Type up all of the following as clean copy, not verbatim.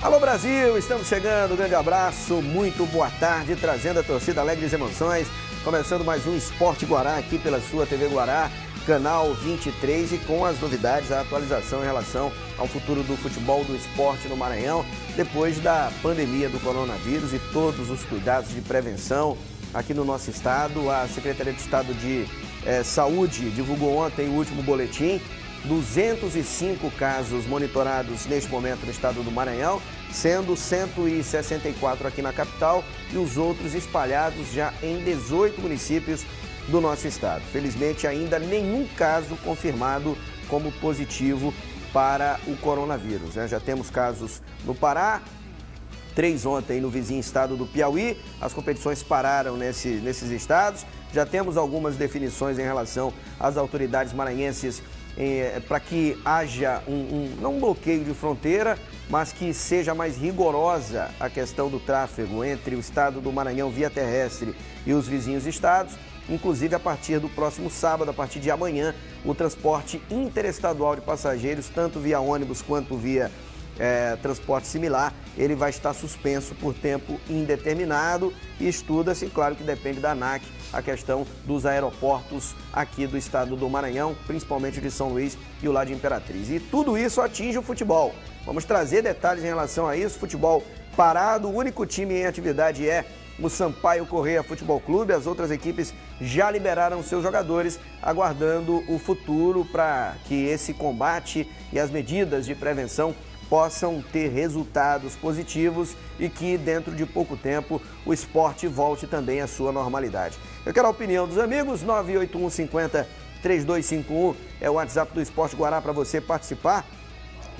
Alô Brasil, estamos chegando, grande abraço, muito boa tarde, trazendo a torcida Alegres Emoções, começando mais um Esporte Guará aqui pela sua TV Guará, canal 23 e com as novidades, a atualização em relação ao futuro do futebol do esporte no Maranhão, depois da pandemia do coronavírus e todos os cuidados de prevenção aqui no nosso estado. A Secretaria de Estado de Saúde divulgou ontem o último boletim, 205 casos monitorados neste momento no estado do Maranhão, sendo 164 aqui na capital e os outros espalhados já em 18 municípios do nosso estado. Felizmente, ainda nenhum caso confirmado como positivo para o coronavírus, né? Já temos casos no Pará, 3 ontem no vizinho estado do Piauí, as competições pararam nesses estados. Já temos algumas definições em relação às autoridades maranhenses para que haja não um bloqueio de fronteira, mas que seja mais rigorosa a questão do tráfego entre o estado do Maranhão via terrestre e os vizinhos estados. Inclusive, a partir do próximo sábado, a partir de amanhã, o transporte interestadual de passageiros, tanto via ônibus quanto via transporte similar, ele vai estar suspenso por tempo indeterminado e estuda-se, claro que depende da ANAC, a questão dos aeroportos aqui do estado do Maranhão, principalmente de São Luís e o lá de Imperatriz. E tudo isso atinge o futebol. Vamos trazer detalhes em relação a isso. Futebol parado, o único time em atividade é o Sampaio Corrêa Futebol Clube. As outras equipes já liberaram seus jogadores, aguardando o futuro para que esse combate e as medidas de prevenção possam ter resultados positivos e que dentro de pouco tempo o esporte volte também à sua normalidade. Eu quero a opinião dos amigos, 981 50 3251 é o WhatsApp do Esporte Guará para você participar,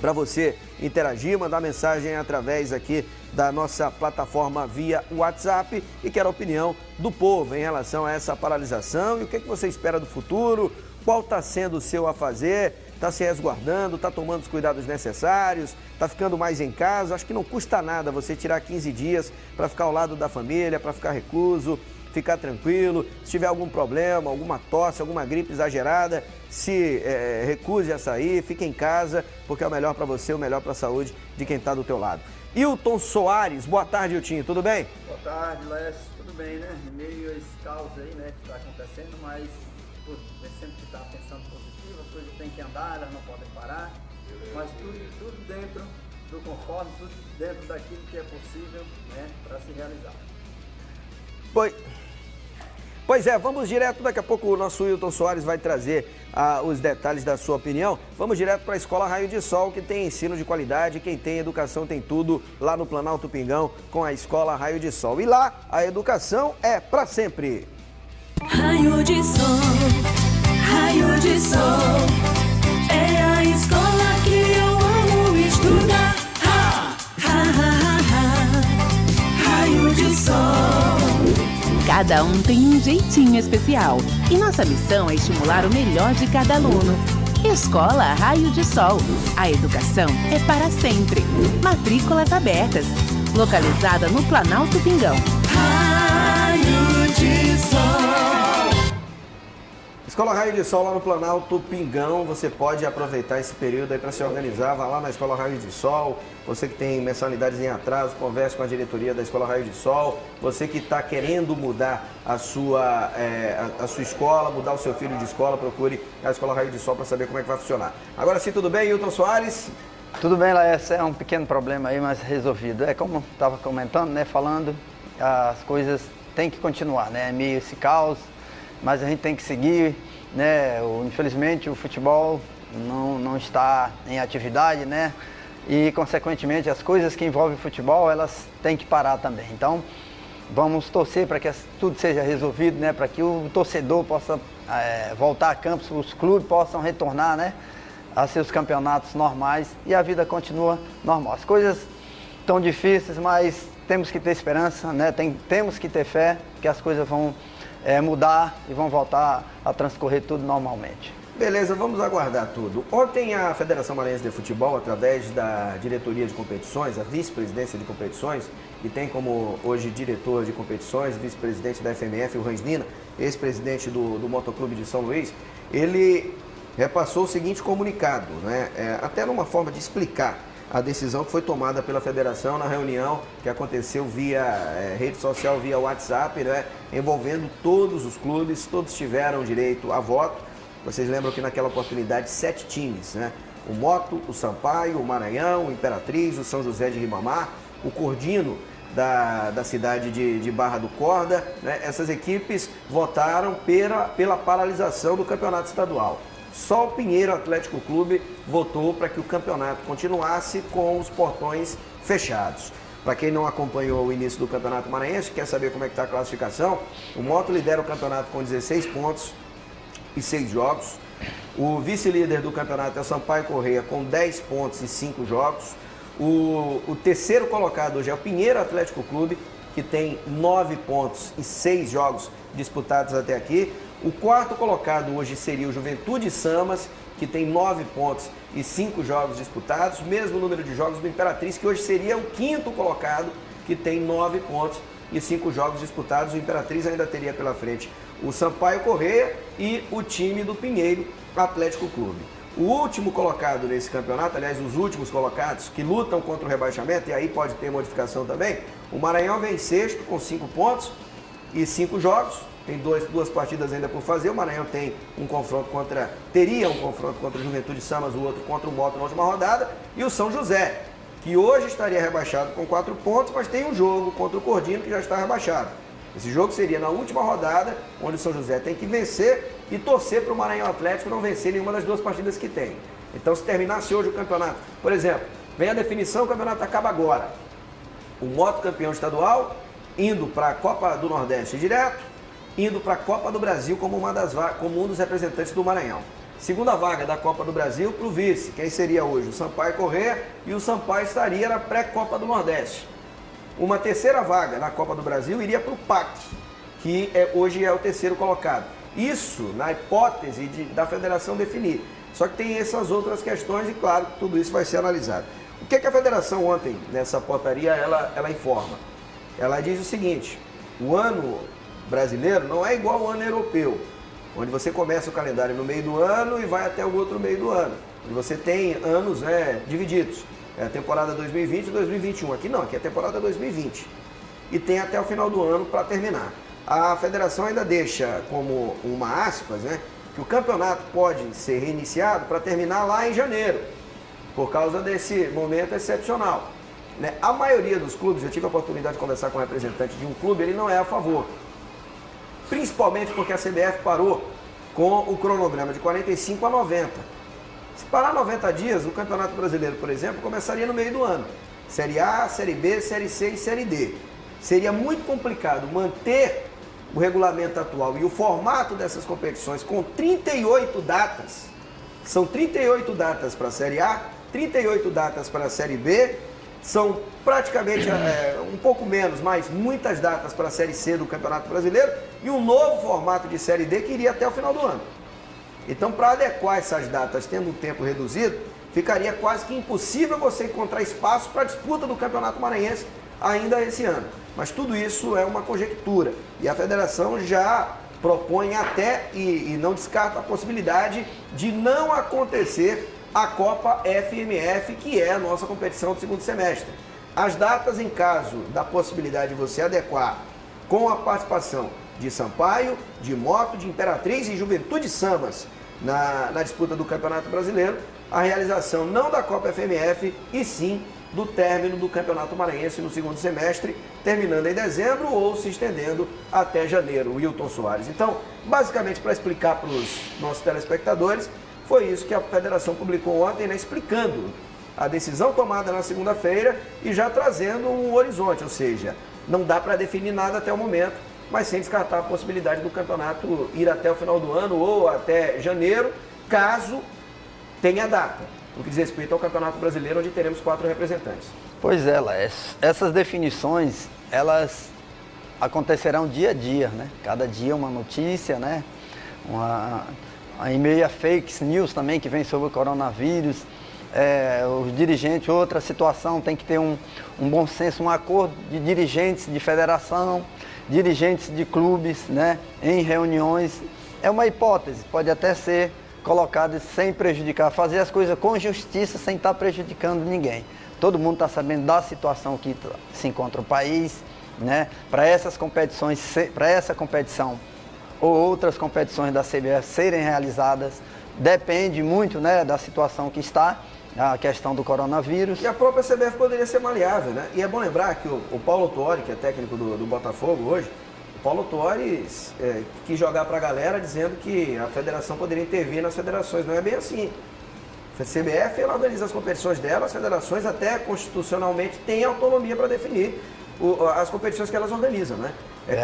para você interagir, mandar mensagem através aqui da nossa plataforma via WhatsApp e quero a opinião do povo em relação a essa paralisação e o que você espera do futuro, qual está sendo o seu a fazer. Está se resguardando, está tomando os cuidados necessários, está ficando mais em casa. Acho que não custa nada você tirar 15 dias para ficar ao lado da família, para ficar recluso, ficar tranquilo. Se tiver algum problema, alguma tosse, alguma gripe exagerada, se recuse a sair, fique em casa, porque é o melhor para você, o melhor para a saúde de quem está do teu lado. Hilton Soares, boa tarde, Hiltinho, tudo bem? Boa tarde, Lécio, tudo bem, né? Em meio a esse caos aí, né, que está acontecendo, mas sempre que está pensando positivo, as coisas têm que andar, elas não podem parar, mas tudo dentro do conforto, tudo dentro daquilo que é possível, né, para se realizar. Pois é, vamos direto, daqui a pouco o nosso Hilton Soares vai trazer os detalhes da sua opinião. Vamos direto para a Escola Raio de Sol, que tem ensino de qualidade, quem tem educação tem tudo, lá no Planalto Pingão, com a Escola Raio de Sol. E lá, a educação é para sempre. Raio de Sol, Raio de Sol, é a escola que eu amo estudar. Raio de Sol. Cada um tem um jeitinho especial e nossa missão é estimular o melhor de cada aluno. Escola Raio de Sol, a educação é para sempre. Matrículas abertas, localizada no Planalto Pingão. Raio de Sol. Escola Raio de Sol lá no Planalto Pingão, você pode aproveitar esse período aí para se organizar, vá lá na Escola Raio de Sol, você que tem mensalidades em atraso, converse com a diretoria da Escola Raio de Sol, você que está querendo mudar a sua escola, mudar o seu filho de escola, procure a Escola Raio de Sol para saber como é que vai funcionar. Agora sim, tudo bem, Hilton Soares? Tudo bem, Laércio, é um pequeno problema aí, mas resolvido. É como estava comentando, né, falando, as coisas têm que continuar, né, meio esse caos, mas a gente tem que seguir, né? Infelizmente o futebol não está em atividade, né? E consequentemente as coisas que envolvem o futebol, elas têm que parar também. Então vamos torcer para que tudo seja resolvido, né? Para que o torcedor possa voltar a campos, os clubes possam retornar, né, a seus campeonatos normais e a vida continua normal. As coisas estão difíceis, mas temos que ter esperança, né? Temos que ter fé que as coisas vão mudar e vão voltar a transcorrer tudo normalmente. Beleza, vamos aguardar tudo. Ontem a Federação Maranhense de Futebol, através da diretoria de competições, a vice-presidência de competições, que tem como hoje diretor de competições, vice-presidente da FMF, o Rans Nina, ex-presidente do Motoclube de São Luís, ele repassou o seguinte comunicado, né? Até numa forma de explicar a decisão que foi tomada pela federação na reunião que aconteceu via rede social, via WhatsApp, né, envolvendo todos os clubes, todos tiveram direito a voto. Vocês lembram que naquela oportunidade 7 times, né? O Moto, o Sampaio, o Maranhão, o Imperatriz, o São José de Ribamar, o Cordino da cidade de Barra do Corda, né? Essas equipes votaram pela paralisação do campeonato estadual. Só o Pinheiro Atlético Clube votou para que o campeonato continuasse com os portões fechados. Para quem não acompanhou o início do Campeonato Maranhense, quer saber como é que está a classificação, o Moto lidera o campeonato com 16 pontos e 6 jogos. O vice-líder do campeonato é o Sampaio Corrêa com 10 pontos e 5 jogos. O terceiro colocado hoje é o Pinheiro Atlético Clube, que tem 9 pontos e 6 jogos disputados até aqui. O quarto colocado hoje seria o Juventude Samas, que tem 9 pontos e 5 jogos disputados. Mesmo número de jogos do Imperatriz, que hoje seria o quinto colocado, que tem 9 pontos e 5 jogos disputados. O Imperatriz ainda teria pela frente o Sampaio Corrêa e o time do Pinheiro Atlético Clube. O último colocado nesse campeonato, aliás, os últimos colocados que lutam contra o rebaixamento, e aí pode ter modificação também, o Maranhão vem sexto com 5 pontos e 5 jogos, tem duas partidas ainda por fazer. O Maranhão teria um confronto contra o Juventude Samas, o outro contra o Moto na última rodada, e o São José, que hoje estaria rebaixado com 4 pontos, mas tem um jogo contra o Cordino que já está rebaixado. Esse jogo seria na última rodada, onde o São José tem que vencer e torcer para o Maranhão Atlético não vencer nenhuma das 2 partidas que tem. Então, se terminasse hoje o campeonato, por exemplo, vem a definição, o campeonato acaba agora. O Moto campeão estadual, indo para a Copa do Nordeste direto, indo para a Copa do Brasil como um dos representantes do Maranhão. Segunda vaga da Copa do Brasil para o vice, quem seria hoje? O Sampaio Corrêa, e o Sampaio estaria na pré-Copa do Nordeste. Uma terceira vaga na Copa do Brasil iria para o PAC, que hoje é o terceiro colocado. Isso na hipótese da federação definir. Só que tem essas outras questões e, claro, tudo isso vai ser analisado. O que a federação ontem, nessa portaria, ela informa? Ela diz o seguinte: o ano brasileiro não é igual ao ano europeu, onde você começa o calendário no meio do ano e vai até o outro meio do ano. Onde você tem anos divididos. É a temporada 2020 e 2021. Aqui não, aqui é a temporada 2020. E tem até o final do ano para terminar. A federação ainda deixa como uma aspas, né, que o campeonato pode ser reiniciado para terminar lá em janeiro, por causa desse momento excepcional. Né? A maioria dos clubes, eu tive a oportunidade de conversar com um representante de um clube, ele não é a favor. Principalmente porque a CBF parou com o cronograma de 45 a 90. Se parar 90 dias, o Campeonato Brasileiro, por exemplo, começaria no meio do ano. Série A, Série B, Série C e Série D. Seria muito complicado manter o regulamento atual e o formato dessas competições com 38 datas. São 38 datas para a Série A, 38 datas para a Série B, são praticamente um pouco menos, mas muitas datas para a Série C do Campeonato Brasileiro e um novo formato de Série D que iria até o final do ano. Então, para adequar essas datas, tendo um tempo reduzido, ficaria quase que impossível você encontrar espaço para a disputa do Campeonato Maranhense ainda esse ano. Mas tudo isso é uma conjectura. E a federação já propõe até, e não descarta a possibilidade de não acontecer a Copa FMF, que é a nossa competição do segundo semestre. As datas, em caso da possibilidade de você adequar com a participação de Sampaio, de Moto, de Imperatriz e Juventude Samas na disputa do Campeonato Brasileiro, a realização não da Copa FMF e sim do término do Campeonato Maranhense no segundo semestre, terminando em dezembro ou se estendendo até janeiro, Wilton Soares. Então, basicamente, para explicar para os nossos telespectadores, foi isso que a federação publicou ontem, né, explicando a decisão tomada na segunda-feira e já trazendo um horizonte, ou seja, não dá para definir nada até o momento, mas sem descartar a possibilidade do campeonato ir até o final do ano ou até janeiro, caso tenha data, no que diz respeito ao Campeonato Brasileiro, onde teremos 4 representantes. Pois é, essas definições, elas acontecerão dia a dia, né? Cada dia uma notícia, né? Em meio a fake news também que vem sobre o coronavírus, os dirigentes, outra situação, tem que ter um bom senso, um acordo de dirigentes de federação, dirigentes de clubes, né, em reuniões. É uma hipótese, pode até ser colocado sem prejudicar, fazer as coisas com justiça sem estar prejudicando ninguém. Todo mundo está sabendo da situação que se encontra o país, né? Para essa competição ou outras competições da CBF serem realizadas, depende muito, né, da situação que está, a questão do coronavírus. E a própria CBF poderia ser maleável, né? E é bom lembrar que o Paulo Tuori, que é técnico do Botafogo hoje, o Paulo Tuori quis jogar para a galera dizendo que a federação poderia intervir nas federações. Não é bem assim. A CBF, ela organiza as competições dela, as federações até constitucionalmente têm autonomia para definir as competições que elas organizam, né?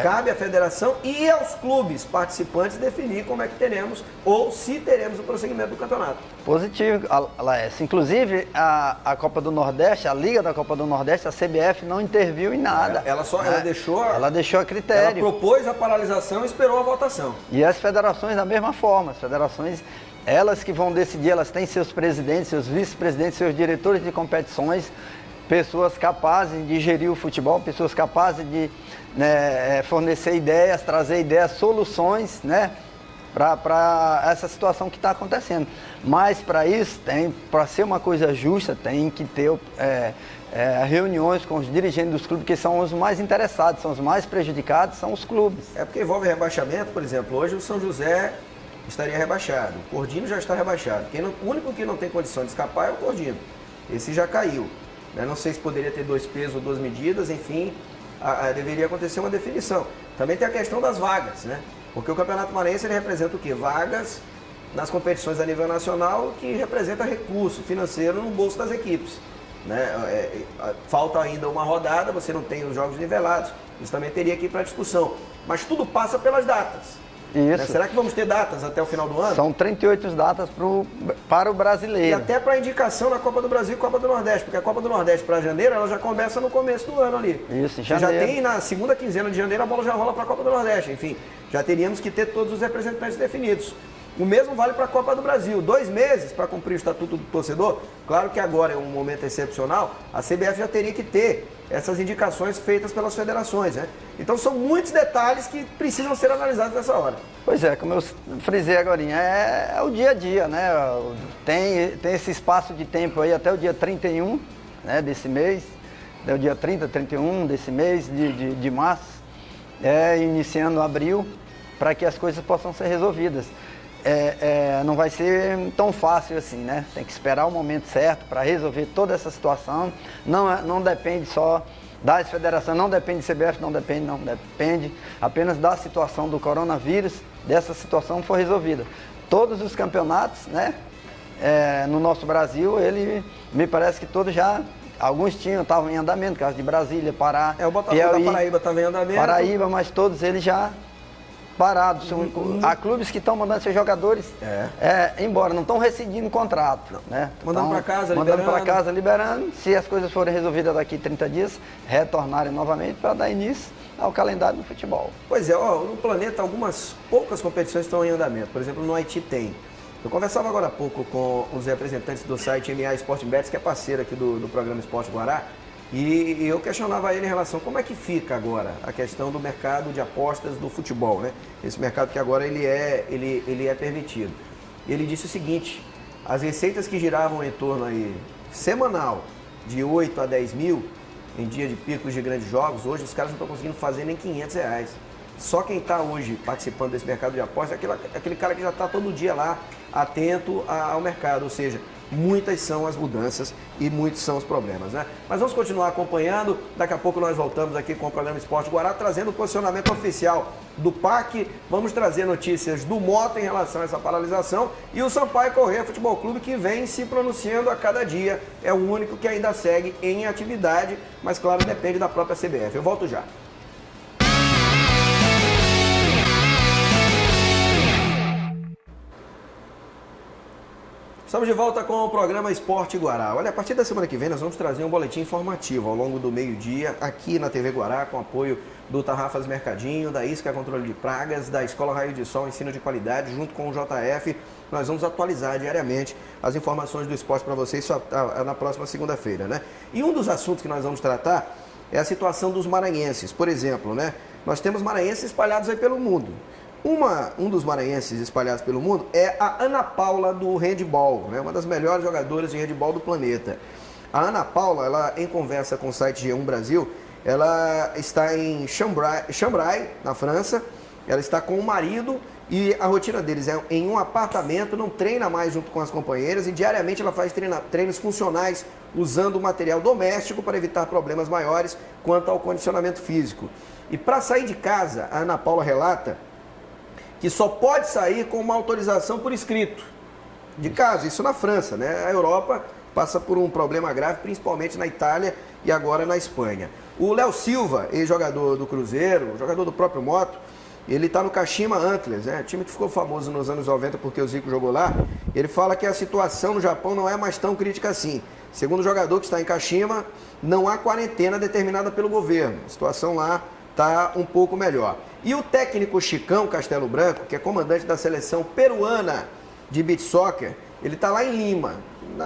Cabe à federação e aos clubes participantes definir como é que teremos ou se teremos o prosseguimento do campeonato. Positivo, Laércio. Inclusive, a Copa do Nordeste, a Liga da Copa do Nordeste, a CBF não interviu em nada. Ela deixou a critério. Ela propôs a paralisação e esperou a votação. E as federações da mesma forma. As federações, elas que vão decidir, elas têm seus presidentes, seus vice-presidentes, seus diretores de competições, pessoas capazes de gerir o futebol, pessoas capazes de fornecer ideias, trazer ideias, soluções, né, para essa situação que está acontecendo. Mas para isso, para ser uma coisa justa, tem que ter reuniões com os dirigentes dos clubes, que são os mais interessados, são os mais prejudicados, são os clubes. É porque envolve rebaixamento, por exemplo, hoje o São José estaria rebaixado, o Cordino já está rebaixado. O único que não tem condição de escapar é o Cordino, esse já caiu. Não sei se poderia ter 2 pesos ou 2 medidas, enfim, deveria acontecer uma definição. Também tem a questão das vagas, né? Porque o Campeonato Maranhense ele representa o quê? Vagas nas competições a nível nacional, que representa recurso financeiro no bolso das equipes, né? Falta ainda uma rodada, você não tem os jogos nivelados, isso também teria que ir para discussão. Mas tudo passa pelas datas. Isso. Será que vamos ter datas até o final do ano? São 38 datas para o brasileiro. E até para indicação na Copa do Brasil e Copa do Nordeste, porque a Copa do Nordeste para janeiro, ela já começa no começo do ano ali. Isso, em janeiro. Já tem na segunda quinzena de janeiro, a bola já rola para a Copa do Nordeste. Enfim, já teríamos que ter todos os representantes definidos. O mesmo vale para a Copa do Brasil. 2 meses para cumprir o estatuto do torcedor. Claro que agora é um momento excepcional, a CBF já teria que ter essas indicações feitas pelas federações, né? Então são muitos detalhes que precisam ser analisados nessa hora. Pois é, como eu frisei agora, é o dia a dia, né? Tem esse espaço de tempo aí até o dia 31, né, desse mês, até o dia 30, 31 desse mês de março, iniciando abril, para que as coisas possam ser resolvidas. Não vai ser tão fácil assim, né? Tem que esperar o momento certo para resolver toda essa situação. Não depende só das federações, não depende de CBF, não depende apenas da situação do coronavírus, dessa situação for resolvida. Todos os campeonatos, né, no nosso Brasil, ele me parece que todos já, alguns estavam em andamento, caso de Brasília, Pará, o Botafogo da Paraíba estava em andamento. Paraíba, mas todos eles já parados. Há clubes que estão mandando seus jogadores embora, não estão rescindindo o contrato. Né? Mandando para casa, liberando. Se as coisas forem resolvidas daqui 30 dias, retornarem novamente para dar início ao calendário do futebol. Pois é, no planeta algumas poucas competições estão em andamento. Por exemplo, no Haiti tem. Eu conversava agora há pouco com os representantes do site MA Sport Bets, que é parceiro aqui do programa Esporte Guará, e eu questionava ele em relação a como é que fica agora a questão do mercado de apostas do futebol, né? Esse mercado que agora ele é permitido. Ele disse o seguinte: as receitas que giravam em torno aí semanal de 8 a 10 mil em dia de picos de grandes jogos, hoje os caras não estão conseguindo fazer nem R$500. Só quem está hoje participando desse mercado de apostas é aquele cara que já está todo dia lá atento ao mercado, ou seja, muitas são as mudanças e muitos são os problemas, né? Mas vamos continuar acompanhando. Daqui a pouco nós voltamos aqui com o programa Esporte Guará, trazendo o posicionamento oficial do PAC. Vamos trazer notícias do Mota em relação a essa paralisação e o Sampaio Corrêa Futebol Clube, que vem se pronunciando a cada dia. É o único que ainda segue em atividade, mas claro, depende da própria CBF. Eu volto já. Estamos de volta com o programa Esporte Guará. Olha, a partir da semana que vem nós vamos trazer um boletim informativo ao longo do meio-dia aqui na TV Guará, com apoio do Tarrafas Mercadinho, da Isca Controle de Pragas, da Escola Raio de Sol Ensino de Qualidade, junto com o JF. Nós vamos atualizar diariamente as informações do esporte para vocês na próxima segunda-feira, né? E um dos assuntos que nós vamos tratar é a situação dos maranhenses. Por exemplo, né? Nós temos maranhenses espalhados aí pelo mundo. Um dos maranhenses espalhados pelo mundo é a Ana Paula do handball, né? Uma das melhores jogadoras de handball do planeta. A Ana Paula, ela, em conversa com o site G1 Brasil, ela está em Chambray, na França. Ela está com o marido e a rotina deles é em um apartamento, não treina mais junto com as companheiras e diariamente ela faz treinos funcionais usando material doméstico para evitar problemas maiores quanto ao condicionamento físico. E para sair de casa, a Ana Paula relata que só pode sair com uma autorização por escrito de casa, isso na França, né? A Europa passa por um problema grave, principalmente na Itália e agora na Espanha. O Léo Silva, ex-jogador do Cruzeiro, jogador do próprio Moto, ele está no Kashima Antlers, né? Time que ficou famoso nos anos 90 porque o Zico jogou lá. Ele fala que a situação no Japão não é mais tão crítica assim. Segundo o jogador que está em Kashima, não há quarentena determinada pelo governo. A situação lá está um pouco melhor. E o técnico Chicão Castelo Branco, que é comandante da seleção peruana de beach soccer, ele está lá em Lima,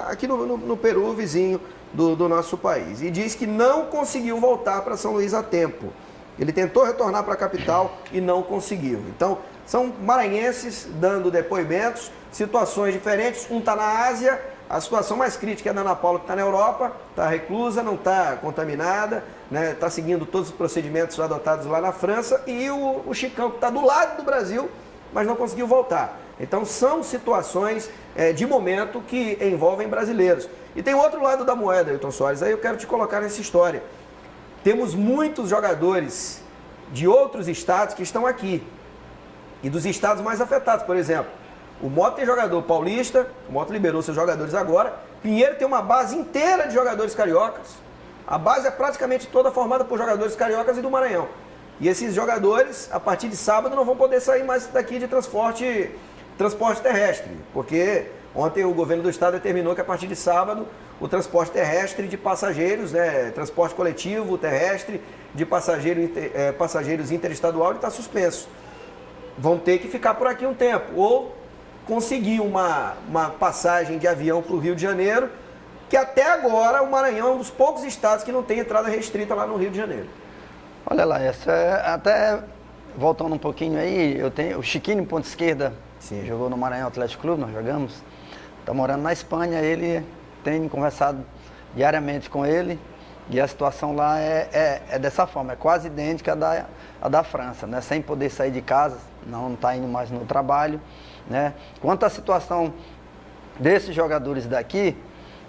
aqui no Peru, vizinho do nosso país. E diz que não conseguiu voltar para São Luís a tempo. Ele tentou retornar para a capital e não conseguiu. Então, são maranhenses dando depoimentos, situações diferentes. Um está na Ásia, a situação mais crítica é da Ana Paula, que está na Europa, está reclusa, não está contaminada, né? Está seguindo todos os procedimentos adotados lá na França. E o Chicão, que está do lado do Brasil, mas não conseguiu voltar. Então, são situações de momento que envolvem brasileiros. E tem outro lado da moeda, Ailton Soares, aí eu quero te colocar nessa história. Temos muitos jogadores de outros estados que estão aqui. E dos estados mais afetados, por exemplo, o Moto tem jogador paulista, o Moto liberou seus jogadores agora, Pinheiro tem uma base inteira de jogadores cariocas. A base é praticamente toda formada por jogadores cariocas e do Maranhão. E esses jogadores, a partir de sábado, não vão poder sair mais daqui de transporte terrestre, porque ontem o governo do estado determinou que a partir de sábado o transporte terrestre de passageiros, né, transporte coletivo terrestre de passageiros interestadual está suspenso. Vão ter que ficar por aqui um tempo, ou conseguir uma passagem de avião para o Rio de Janeiro, que até agora o Maranhão é um dos poucos estados que não tem entrada restrita lá no Rio de Janeiro. Olha lá, essa é, até voltando um pouquinho aí, eu tenho o Chiquinho, ponta esquerda, Sim. Jogou no Maranhão Atlético Clube, nós jogamos, está morando na Espanha, ele tem conversado diariamente com ele e a situação lá é dessa forma, é quase idêntica à da França, né? Sem poder sair de casa, não está indo mais no trabalho, né? Quanto à situação desses jogadores daqui,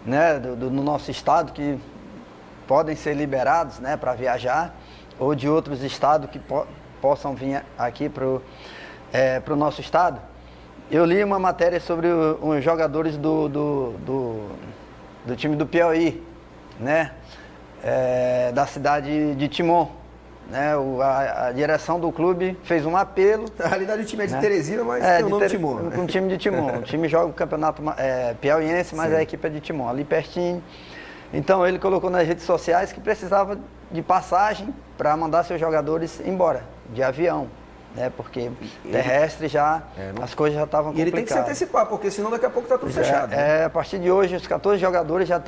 né, do nosso estado, que podem ser liberados, né, para viajar, ou de outros estados que possam vir aqui para o nosso estado, eu li uma matéria sobre os jogadores do time do Piauí, né, da cidade de Timon. Né, a direção do clube fez um apelo. Na realidade o time é de Teresina, mas tem o nome de Timon. Um time de Timon. O time joga o campeonato piauiense, mas Sim. a equipe é de Timon, ali pertinho. Então ele colocou nas redes sociais que precisava de passagem para mandar seus jogadores embora, de avião. Né, porque terrestre já, as coisas já estavam complicadas. E ele tem que se antecipar, porque senão daqui a pouco está tudo fechado. A partir de hoje, os 14 jogadores já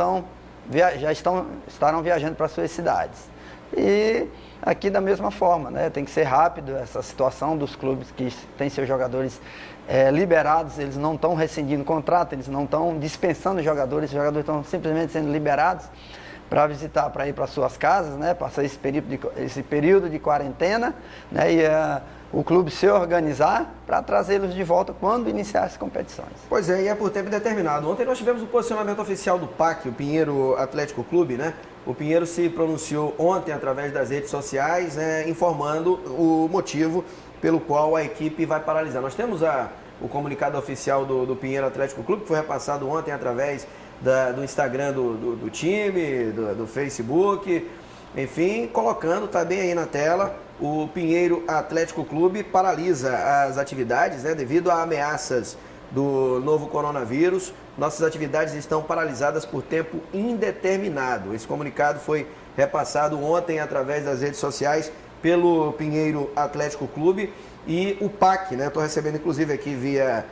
estarão viajando para suas cidades. E aqui da mesma forma, né? Tem que ser rápido essa situação dos clubes que têm seus jogadores liberados, eles não estão rescindindo contrato, eles não estão dispensando os jogadores estão simplesmente sendo liberados para visitar, para ir para suas casas, né? Passar esse período de quarentena, né? E o clube se organizar para trazê-los de volta quando iniciar as competições. Pois é, e é por tempo determinado. Ontem nós tivemos o posicionamento oficial do PAC, o Pinheiro Atlético Clube, né? O Pinheiro se pronunciou ontem através das redes sociais, informando o motivo pelo qual a equipe vai paralisar. Nós temos o comunicado oficial do Pinheiro Atlético Clube, que foi repassado ontem através do Instagram do time, do Facebook, enfim, colocando, está bem aí na tela, o Pinheiro Atlético Clube paralisa as atividades, né, devido a ameaças do novo coronavírus. Nossas atividades estão paralisadas por tempo indeterminado. Esse comunicado foi repassado ontem através das redes sociais pelo Pinheiro Atlético Clube e o PAC, né? Estou recebendo inclusive aqui via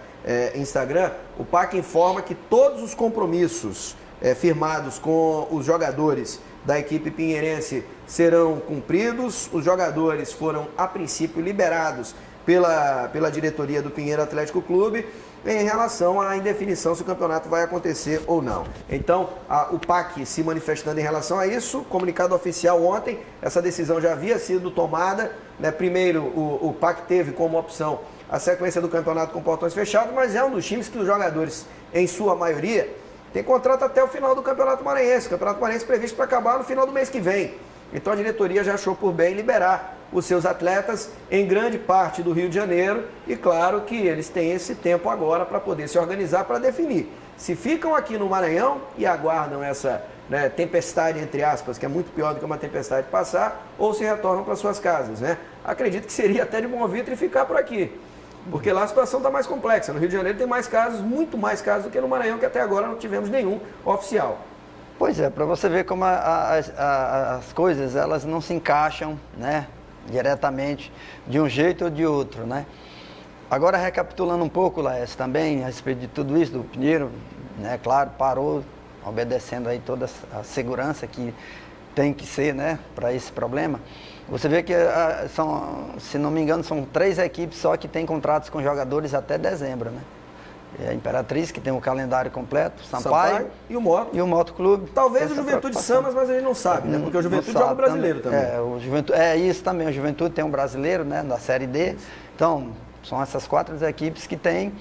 Instagram. O PAC informa que todos os compromissos firmados com os jogadores da equipe pinheirense serão cumpridos. Os jogadores foram, a princípio, liberados pela diretoria do Pinheiro Atlético Clube em relação à indefinição se o campeonato vai acontecer ou não. Então, o PAC se manifestando em relação a isso, comunicado oficial ontem, essa decisão já havia sido tomada, né? Primeiro, o PAC teve como opção a sequência do campeonato com portões fechados, mas é um dos times que os jogadores, em sua maioria, tem contrato até o final do Campeonato Maranhense. O Campeonato Maranhense previsto para acabar no final do mês que vem. Então a diretoria já achou por bem liberar os seus atletas em grande parte do Rio de Janeiro e claro que eles têm esse tempo agora para poder se organizar para definir. Se ficam aqui no Maranhão e aguardam essa, né, tempestade, entre aspas, que é muito pior do que uma tempestade passar, ou se retornam para suas casas, né? Acredito que seria até de bom vitre ficar por aqui, porque lá a situação está mais complexa. No Rio de Janeiro tem mais casos, muito mais casos do que no Maranhão, que até agora não tivemos nenhum oficial. Pois é, para você ver como as coisas, elas não se encaixam, né, diretamente de um jeito ou de outro, né. Agora, recapitulando um pouco, Laércio, também, a respeito de tudo isso, do Pinheiro, né, claro, parou, obedecendo aí toda a segurança que tem que ser, né, para esse problema. Você vê que, se não me engano, são 3 equipes só que têm contratos com jogadores até dezembro, né. É a Imperatriz, que tem o calendário completo, Sampaio e o Moto. E o Moto Clube. Talvez o Juventude Samas, mas a gente não sabe, né? Porque o Juventude joga o brasileiro também. O Juventude, isso também, o Juventude tem um brasileiro, né, da Série D. Então, são essas 4 equipes que têm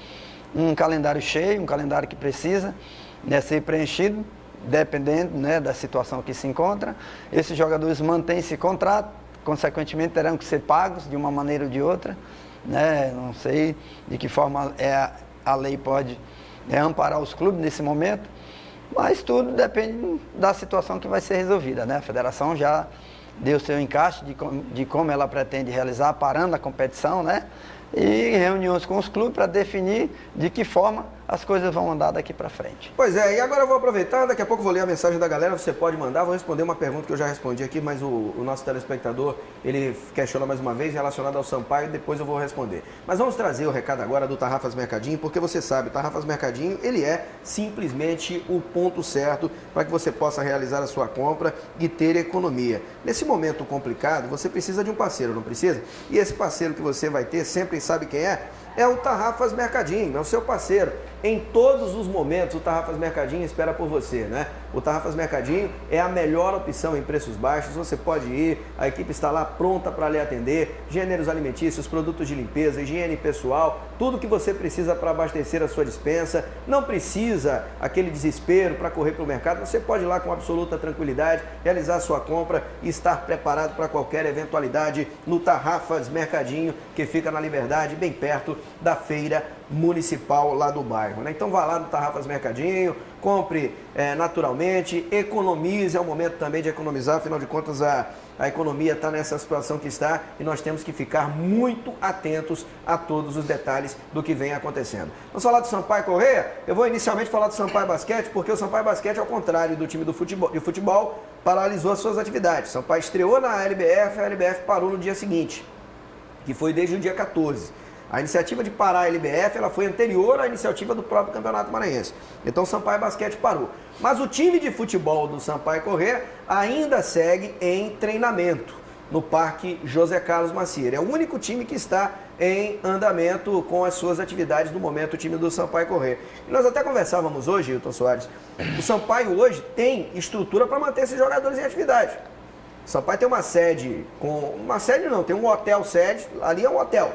um calendário cheio, um calendário que precisa, né, ser preenchido, dependendo, né, da situação que se encontra. Esses jogadores mantêm esse contrato, consequentemente terão que ser pagos de uma maneira ou de outra, né? Não sei de que forma a lei pode amparar os clubes nesse momento, mas tudo depende da situação que vai ser resolvida, né? A federação já deu seu encaixe de como ela pretende realizar, parando a competição, né? E reuniões com os clubes para definir de que forma as coisas vão andar daqui para frente. Pois é, e agora eu vou aproveitar, daqui a pouco eu vou ler a mensagem da galera, você pode mandar, vou responder uma pergunta que eu já respondi aqui, mas o nosso telespectador, ele questiona mais uma vez relacionado ao Sampaio, depois eu vou responder. Mas vamos trazer o recado agora do Tarrafas Mercadinho, porque você sabe, o Tarrafas Mercadinho, ele é simplesmente o ponto certo para que você possa realizar a sua compra e ter economia. Nesse momento complicado, você precisa de um parceiro, não precisa? E esse parceiro que você vai ter, sempre sabe quem é? É o Tarrafas Mercadinho, é o seu parceiro. Em todos os momentos o Tarrafas Mercadinho espera por você, né? O Tarrafas Mercadinho é a melhor opção em preços baixos, você pode ir, a equipe está lá pronta para lhe atender, gêneros alimentícios, produtos de limpeza, higiene pessoal, tudo que você precisa para abastecer a sua despensa, não precisa aquele desespero para correr para o mercado, você pode ir lá com absoluta tranquilidade, realizar a sua compra e estar preparado para qualquer eventualidade no Tarrafas Mercadinho, que fica na Liberdade, bem perto da feira municipal lá do bairro, né? Então vá lá no Tarrafas Mercadinho, compre naturalmente, economize, é o momento também de economizar, afinal de contas a economia está nessa situação que está e nós temos que ficar muito atentos a todos os detalhes do que vem acontecendo. Vamos falar do Sampaio Corrêa? Eu vou inicialmente falar do Sampaio Basquete, porque o Sampaio Basquete, ao contrário do time de futebol, paralisou as suas atividades. O Sampaio estreou na LBF, a LBF parou no dia seguinte, que foi desde o dia 14. A iniciativa de parar a LBF, ela foi anterior à iniciativa do próprio Campeonato Maranhense. Então o Sampaio Basquete parou. Mas o time de futebol do Sampaio Corrêa ainda segue em treinamento no Parque José Carlos Macieira. É o único time que está em andamento com as suas atividades no momento, o time do Sampaio Corrêa. E nós até conversávamos hoje, Hilton Soares, o Sampaio hoje tem estrutura para manter esses jogadores em atividade. O Sampaio tem uma sede, tem um hotel sede, ali é um hotel,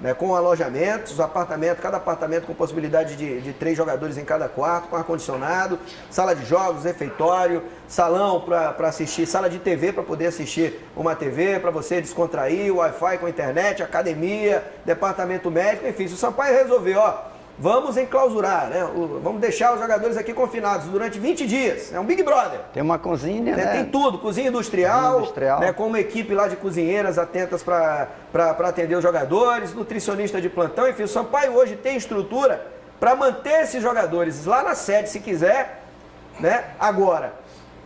né, com alojamentos, apartamentos, cada apartamento com possibilidade de 3 jogadores em cada quarto, com ar-condicionado, sala de jogos, refeitório, salão para assistir, sala de TV para poder assistir uma TV, para você descontrair, Wi-Fi com internet, academia, departamento médico, enfim. Se o Sampaio resolver, vamos enclausurar, né? Vamos deixar os jogadores aqui confinados durante 20 dias. É um Big Brother. Tem uma cozinha, né? Tem tudo, cozinha industrial. Né? Com uma equipe lá de cozinheiras atentas para atender os jogadores, nutricionista de plantão, enfim. O Sampaio hoje tem estrutura para manter esses jogadores lá na sede, se quiser, né? Agora,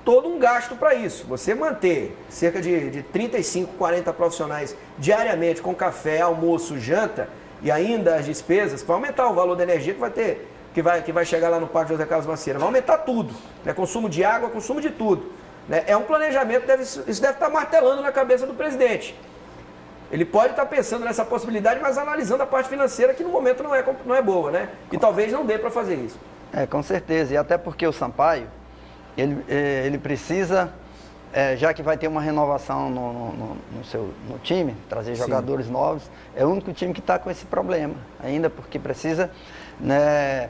todo um gasto para isso. Você manter cerca de 35, 40 profissionais diariamente com café, almoço, janta, e ainda as despesas, para aumentar o valor da energia que vai chegar lá no Parque José Carlos Macieira, vai aumentar tudo, né? Consumo de água, consumo de tudo, né? É um planejamento, isso deve estar martelando na cabeça do presidente. Ele pode estar pensando nessa possibilidade, mas analisando a parte financeira, que no momento não é boa, né? E talvez não dê para fazer isso. Com certeza. E até porque o Sampaio, ele precisa, já que vai ter uma renovação no time, trazer jogadores novos, é o único time que está com esse problema ainda, porque precisa, né,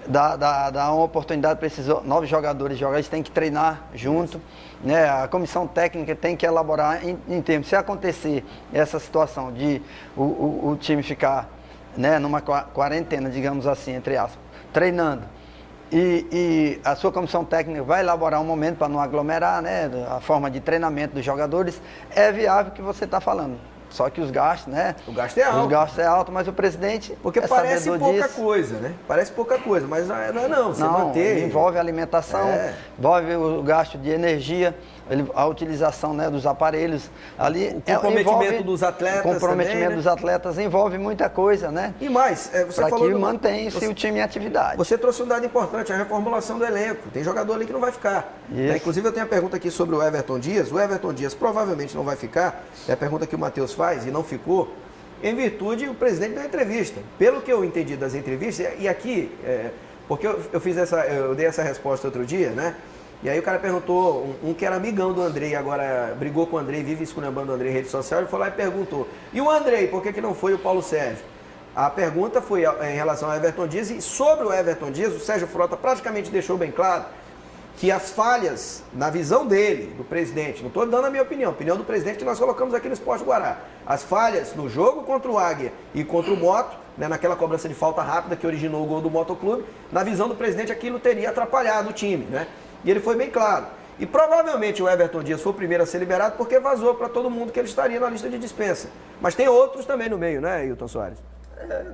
dar uma oportunidade para esses novos jogadores jogar, eles têm que treinar junto, né? A comissão técnica tem que elaborar em termos, se acontecer essa situação de o time ficar, né, numa quarentena, digamos assim, entre aspas, treinando, e a sua comissão técnica vai elaborar um momento para não aglomerar, né, a forma de treinamento dos jogadores, é viável o que você está falando. Só que os gastos, né? O gasto é alto. Os gastos é alto, mas o presidente porque parece pouca coisa, né? Parece pouca coisa, mas não. Você manter... envolve alimentação, envolve o gasto de energia, a utilização, né, dos aparelhos. Ali, o comprometimento dos atletas comprometimento também, né? dos atletas envolve muita coisa, né? E mais, você falou... Para que mantém-se o time em atividade. Você trouxe um dado importante, a reformulação do elenco. Tem jogador ali que não vai ficar. Inclusive, eu tenho a pergunta aqui sobre o Everton Dias. O Everton Dias provavelmente não vai ficar. É a pergunta que o Matheus faz e não ficou. Em virtude, o presidente deu entrevista. Pelo que eu entendi das entrevistas, e aqui, porque eu dei essa resposta outro dia, né? E aí o cara perguntou, um que era amigão do Andrei, agora brigou com o Andrei, vive esculhambando o Andrei em rede social, ele foi lá e perguntou, e o Andrei, por que não foi o Paulo Sérgio? A pergunta foi em relação ao Everton Dias, e sobre o Everton Dias, o Sérgio Frota praticamente deixou bem claro que as falhas, na visão dele, do presidente, não estou dando a opinião do presidente que nós colocamos aqui no Esporte Guará, as falhas no jogo contra o Águia e contra o Moto, né, naquela cobrança de falta rápida que originou o gol do Motoclube, na visão do presidente aquilo teria atrapalhado o time, né? E ele foi bem claro. E provavelmente o Everton Dias foi o primeiro a ser liberado porque vazou para todo mundo que ele estaria na lista de dispensa. Mas tem outros também no meio, né, Hilton Soares?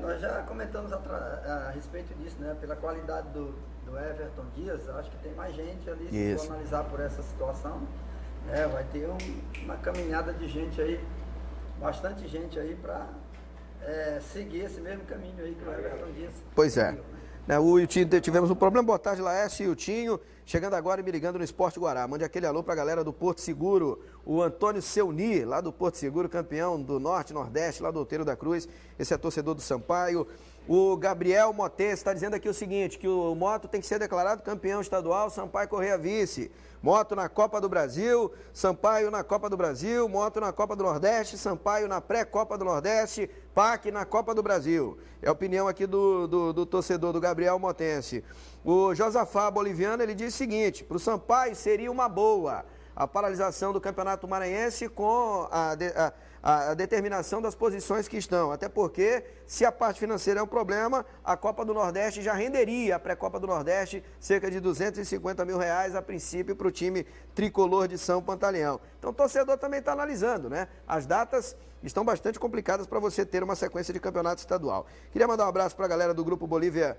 Nós já comentamos a respeito disso, né? Pela qualidade do Everton Dias, acho que tem mais gente ali, se for analisar por essa situação. Vai ter uma caminhada de gente aí, bastante gente aí para seguir esse mesmo caminho aí que o Everton Dias. Pois é. O Iltinho, tivemos um problema, boa tarde, Laércio e Iltinho, chegando agora e me ligando no Esporte Guará. Mande aquele alô pra galera do Porto Seguro, o Antônio Seuni, lá do Porto Seguro, campeão do Norte, Nordeste, lá do Outeiro da Cruz, esse é torcedor do Sampaio. O Gabriel Motense está dizendo aqui o seguinte, que o Moto tem que ser declarado campeão estadual, Sampaio Correia vice. Moto na Copa do Brasil, Sampaio na Copa do Brasil, Moto na Copa do Nordeste, Sampaio na pré-Copa do Nordeste, PAC na Copa do Brasil. É a opinião aqui do torcedor, do Gabriel Motense. O Josafá Boliviano, ele diz o seguinte, para o Sampaio seria uma boa a paralisação do Campeonato Maranhense com a determinação das posições que estão. Até porque, se a parte financeira é um problema, a Copa do Nordeste já renderia, a pré-Copa do Nordeste, cerca de R$250 mil a princípio para o time tricolor de São Pantaleão. Então o torcedor também está analisando, né? As datas estão bastante complicadas para você ter uma sequência de campeonato estadual. Queria mandar um abraço para a galera do Grupo Bolívia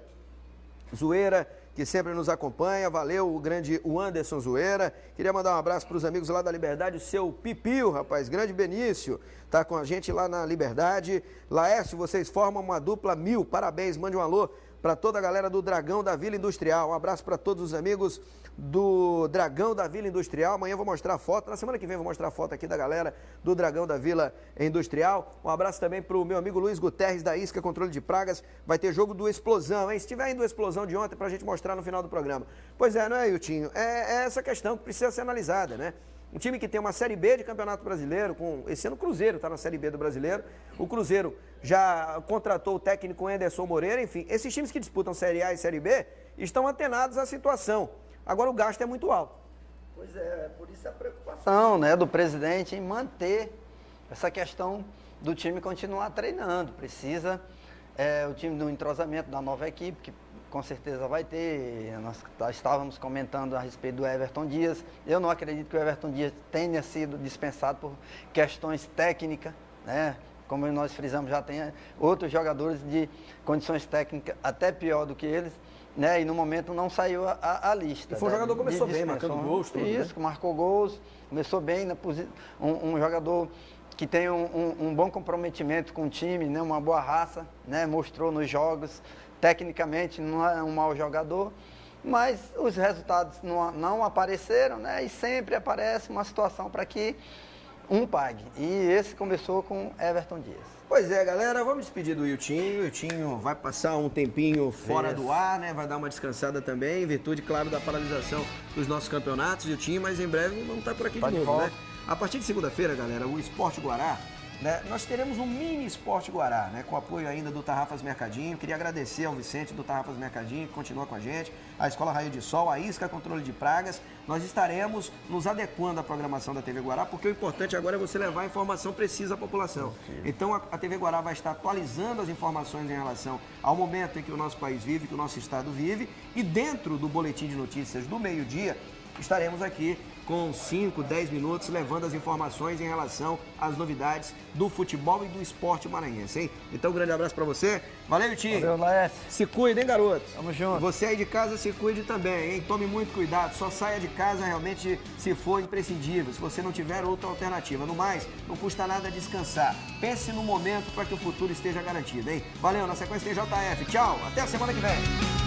Zoeira, que sempre nos acompanha, valeu o grande Anderson Zoeira. Queria mandar um abraço para os amigos lá da Liberdade, o seu Pipio, rapaz, grande Benício, tá com a gente lá na Liberdade. Laércio, vocês formam uma dupla 1000, parabéns, mande um alô para toda a galera do Dragão da Vila Industrial. Um abraço para todos os amigos do Dragão da Vila Industrial. Amanhã eu vou mostrar a foto, na semana que vem eu vou mostrar a foto aqui da galera do Dragão da Vila Industrial. Um abraço também para o meu amigo Luiz Guterres da Isca Controle de Pragas. Vai ter jogo do Explosão, hein? Se tiver indo o Explosão de ontem para a gente mostrar no final do programa. Pois é, não é, Iltinho? É essa questão que precisa ser analisada, né? Um time que tem uma Série B de Campeonato Brasileiro, esse ano o Cruzeiro está na Série B do Brasileiro, o Cruzeiro já contratou o técnico Anderson Moreira, enfim, esses times que disputam Série A e Série B estão antenados à situação. Agora o gasto é muito alto. Pois é, por isso a preocupação, né, do presidente em manter essa questão do time continuar treinando. Precisa o time do entrosamento da nova equipe, que com certeza vai ter. Nós estávamos comentando a respeito do Everton Dias. Eu não acredito que o Everton Dias tenha sido dispensado por questões técnicas, né? Como nós frisamos, já tem outros jogadores de condições técnicas até pior do que eles, né? E no momento não saiu a lista. E foi um jogador que começou bem, marcando gols. Tudo, isso, né? Marcou gols, começou bem, um jogador que tem um bom comprometimento com o time, né? Uma boa raça, né? Mostrou nos jogos. Tecnicamente não é um mau jogador, mas os resultados não apareceram, né? E sempre aparece uma situação para que um pague. E esse começou com Everton Dias. Pois é, galera, vamos despedir do Wiltinho. O Wiltinho vai passar um tempinho fora do ar, né? Vai dar uma descansada também, em virtude, claro, da paralisação dos nossos campeonatos, Wiltinho, mas em breve vamos estar por aqui de novo, né? A partir de segunda-feira, galera, o Esporte Guará, né, nós teremos um mini Esporte Guará, né, com apoio ainda do Tarrafas Mercadinho. Queria agradecer ao Vicente do Tarrafas Mercadinho, que continua com a gente, a Escola Raio de Sol, a Isca Controle de Pragas. Nós estaremos nos adequando à programação da TV Guará, porque o importante agora é você levar a informação precisa à população. Então a TV Guará vai estar atualizando as informações em relação ao momento em que o nosso país vive, que o nosso estado vive, e dentro do boletim de notícias do meio-dia, estaremos aqui com 5, 10 minutos levando as informações em relação às novidades do futebol e do esporte maranhense, hein? Então, um grande abraço pra você. Valeu, Vitinho. Valeu, Laércio. Se cuida, hein, garoto? Tamo junto. Você aí de casa se cuide também, hein? Tome muito cuidado. Só saia de casa realmente se for imprescindível, se você não tiver outra alternativa. No mais, não custa nada descansar. Pense no momento para que o futuro esteja garantido, hein? Valeu, na sequência tem JF. Tchau, até a semana que vem.